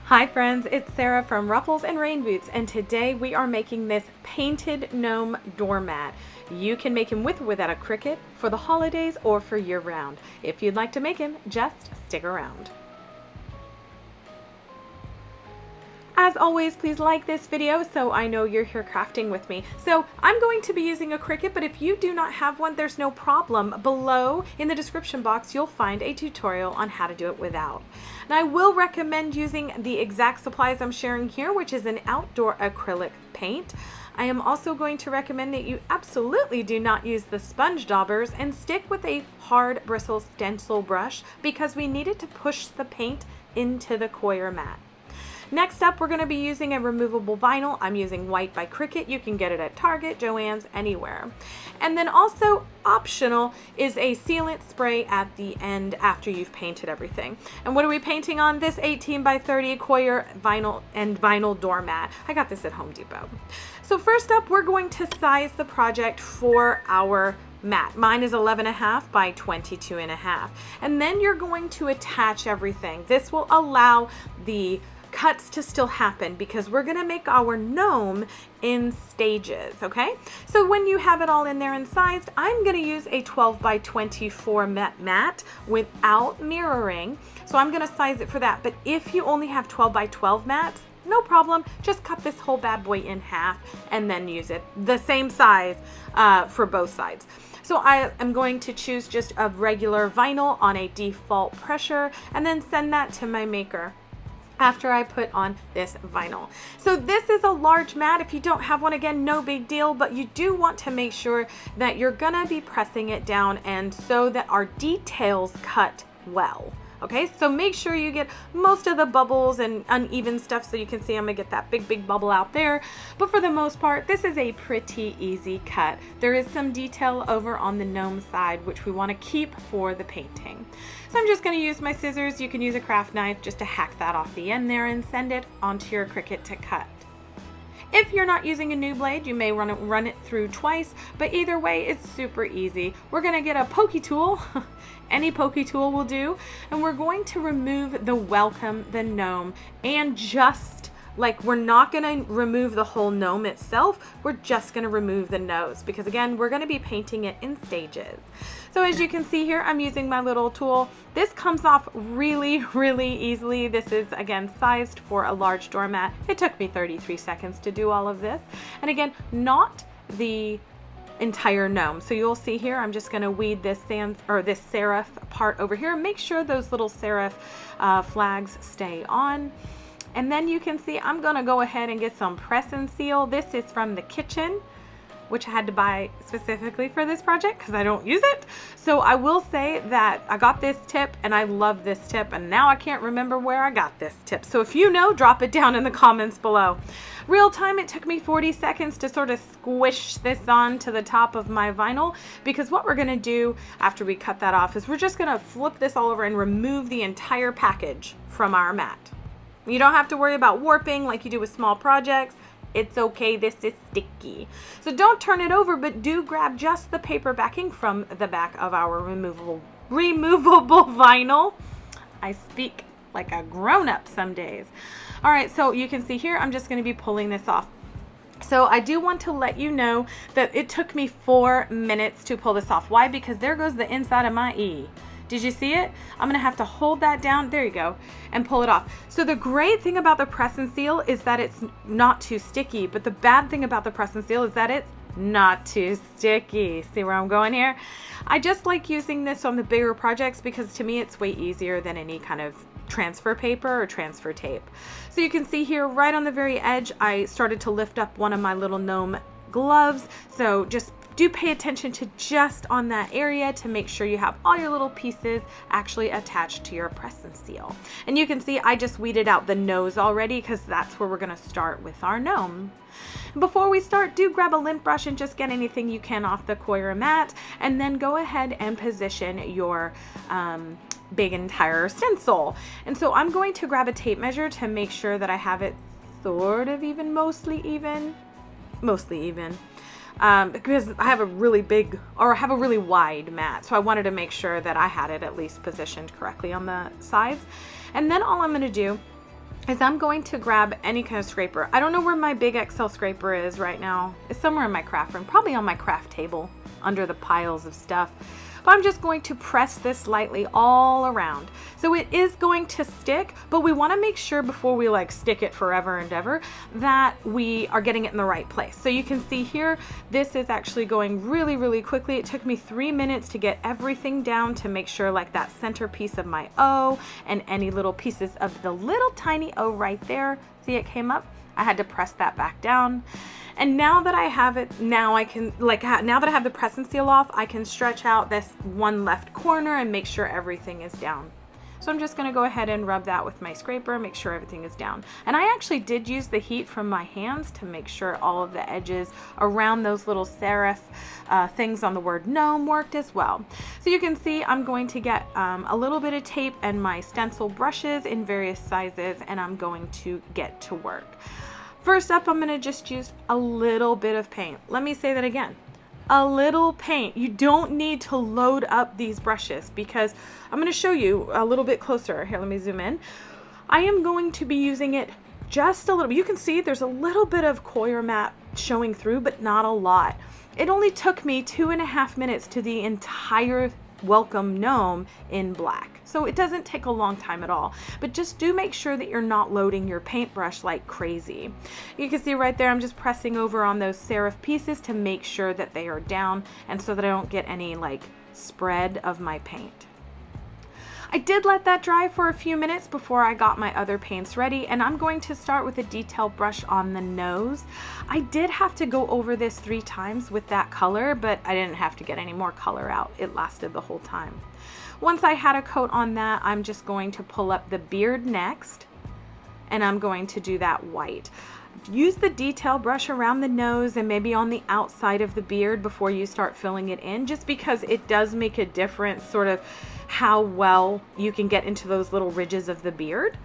Hi friends, it's Sarah from Ruffles and Rain Boots, and today we are making this painted gnome doormat. You can make him with or without a Cricut for the holidays or for year round. If you'd like to make him, just stick around. As always, please like this video so I know you're here crafting with me. So I'm going to be using a Cricut, but if you do not have one, there's no problem. Below in the description box, you'll find a tutorial on how to do it without. And I will recommend using the exact supplies I'm sharing here, which is an outdoor acrylic paint. I am also going to recommend that you absolutely do not use the sponge daubers and stick with a hard bristle stencil brush because we need it to push the paint into the coir mat. Next up, we're going to be using a removable vinyl. I'm using white by Cricut. You can get it at Target, Joann's, anywhere. And then also optional is a sealant spray at the end after you've painted everything. And what are we painting on? This 18 by 30 coir vinyl and vinyl doormat. I got this at Home Depot. So first up, we're going to size the project for our mat. Mine is 11.5 by 22.5. And then you're going to attach everything. This will allow the cuts to still happen because we're going to make our gnome in stages, okay? So when you have it all in there and sized, I'm going to use a 12 by 24 mat without mirroring. So I'm going to size it for that. But if you only have 12 by 12 mats, no problem. Just cut this whole bad boy in half and then use it the same size for both sides. So I am going to choose just a regular vinyl on a default pressure and then send that to my maker after I put on this vinyl. So this is a large mat. If you don't have one, again, no big deal, but you do want to make sure that you're gonna be pressing it down and so that our details cut well. Okay, so make sure you get most of the bubbles and uneven stuff so you can see I'm gonna get that big bubble out there. But for the most part, this is a pretty easy cut. There is some detail over on the gnome side, which we wanna keep for the painting. So I'm just gonna use my scissors. You can use a craft knife just to hack that off the end there and send it onto your Cricut to cut. If you're not using a new blade, you may run it through twice, but either way, it's super easy. We're gonna get a pokey tool, any pokey tool will do, and we're going to remove the welcome, the gnome, and just like we're not gonna remove the whole gnome itself, we're just gonna remove the nose because again, we're gonna be painting it in stages. So as you can see here, I'm using my little tool. This comes off really easily. This is again sized for a large doormat. It took me 33 seconds to do all of this. And again, not the entire gnome. So you'll see here, I'm just gonna weed this this serif part over here. Make sure those little serif flags stay on. And then you can see I'm gonna go ahead and get some press and seal. This is from the kitchen, which I had to buy specifically for this project because I don't use it. So I will say that I got this tip and I love this tip, and now I can't remember where I got this tip. So if you know, drop it down in the comments below. Real time, it took me 40 seconds to sort of squish this on to the top of my vinyl because what we're gonna do after we cut that off is we're just gonna flip this all over and remove the entire package from our mat. You don't have to worry about warping like you do with small projects. It's okay, this is sticky. So don't turn it over, but do grab just the paper backing from the back of our removable vinyl. I speak like a grown-up some days. All right, so you can see here, I'm just gonna be pulling this off. So I do want to let you know that it took me 4 minutes to pull this off. Why? Because there goes the inside of my E. Did you see it? I'm gonna have to hold that down, there you go, and pull it off. So the great thing about the press and seal is that it's not too sticky, but the bad thing about the press and seal is that it's not too sticky. See where I'm going here? I just like using this on the bigger projects because to me it's way easier than any kind of transfer paper or transfer tape. So you can see here right on the very edge, I started to lift up one of my little gnome gloves. So just do pay attention to just on that area to make sure you have all your little pieces actually attached to your press and seal. And you can see I just weeded out the nose already because that's where we're gonna start with our gnome. Before we start, do grab a lint brush and just get anything you can off the coir mat, and then go ahead and position your big entire stencil. And so I'm going to grab a tape measure to make sure that I have it sort of even, mostly even. Because I have a really big, or I have a really wide mat, so I wanted to make sure that I had it at least positioned correctly on the sides. And then all I'm going to do is I'm going to grab any kind of scraper. I don't know where my big XL scraper is right now. It's somewhere in my craft room, probably on my craft table under the piles of stuff. But I'm just going to press this lightly all around. So it is going to stick, but we want to make sure before we like stick it forever and ever that we are getting it in the right place. So you can see here, this is actually going really, really quickly. It took me 3 minutes to get everything down to make sure like that center piece of my O and any little pieces of the little tiny O right there. See, it came up. I had to press that back down. And now that I have it, now I can, like, now that I have the press and seal off, I can stretch out this one left corner and make sure everything is down. So I'm just gonna go ahead and rub that with my scraper, make sure everything is down. And I actually did use the heat from my hands to make sure all of the edges around those little serif things on the word gnome worked as well. So you can see I'm going to get a little bit of tape and my stencil brushes in various sizes, and I'm going to get to work. First up, I'm going to just use a little bit of paint. Let me say that again. A little paint. You don't need to load up these brushes because I'm going to show you a little bit closer. Here, let me zoom in. I am going to be using it just a little. You can see there's a little bit of Doormat showing through, but not a lot. It only took me 2.5 minutes to the entire welcome gnome in black. So it doesn't take a long time at all, but just do make sure that you're not loading your paintbrush like crazy. You can see right there, I'm just pressing over on those serif pieces to make sure that they are down and so that I don't get any like spread of my paint. I did let that dry for a few minutes before I got my other paints ready, and I'm going to start with a detail brush on the nose. I did have to go over this 3 times with that color, but I didn't have to get any more color out. It lasted the whole time. Once I had a coat on that, I'm just going to pull up the beard next, and I'm going to do that white. Use the detail brush around the nose and maybe on the outside of the beard before you start filling it in, just because it does make a difference sort of how well you can get into those little ridges of the beard.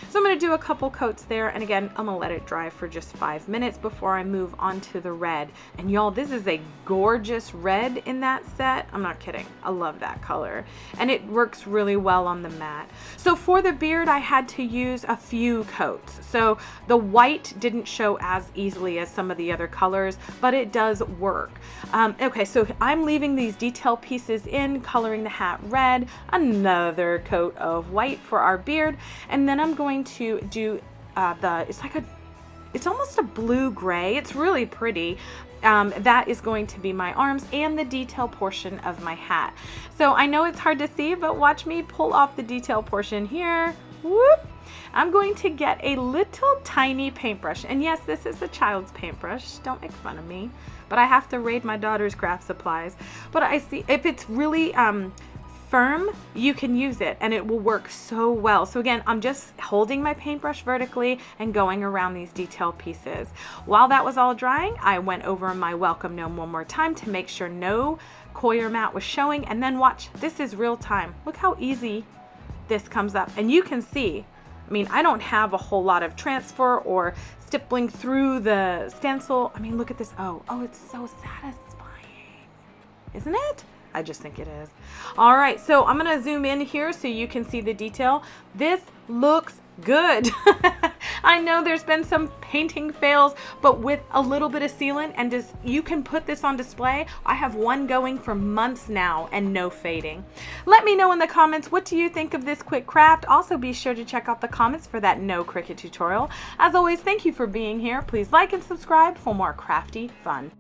So I'm going to do a couple coats there, and again, I'm going to let it dry for just 5 minutes before I move on to the red. And y'all, this is a gorgeous red in that set. I'm not kidding. I love that color, and it works really well on the matte. So for the beard, I had to use a few coats. So the white didn't show as easily as some of the other colors, but it does work. Okay, so I'm leaving these detail pieces in, coloring the hat red, another coat of white for our beard, and then I'm going to do it's almost a blue gray. It's really pretty. That is going to be my arms and the detail portion of my hat. So I know it's hard to see, but watch me pull off the detail portion here. Whoop! I'm going to get a little tiny paintbrush. And yes, this is a child's paintbrush. Don't make fun of me. But I have to raid my daughter's craft supplies. But I see if it's really firm, you can use it and it will work so well. So again, I'm just holding my paintbrush vertically and going around these detail pieces. While that was all drying, I went over my welcome gnome one more time to make sure no Doormat was showing, and then watch, this is real time. Look how easy this comes up, and you can see, I mean, I don't have a whole lot of transfer or stippling through the stencil. I mean, look at this. Oh, it's so satisfying, isn't it? I just think it is. All right, so I'm gonna zoom in here so you can see the detail. This looks good. I know there's been some painting fails, but with a little bit of sealant and just, you can put this on display. I have one going for months now and no fading. Let me know in the comments, what do you think of this quick craft? Also be sure to check out the comments for that no Cricut tutorial. As always, thank you for being here. Please like and subscribe for more crafty fun.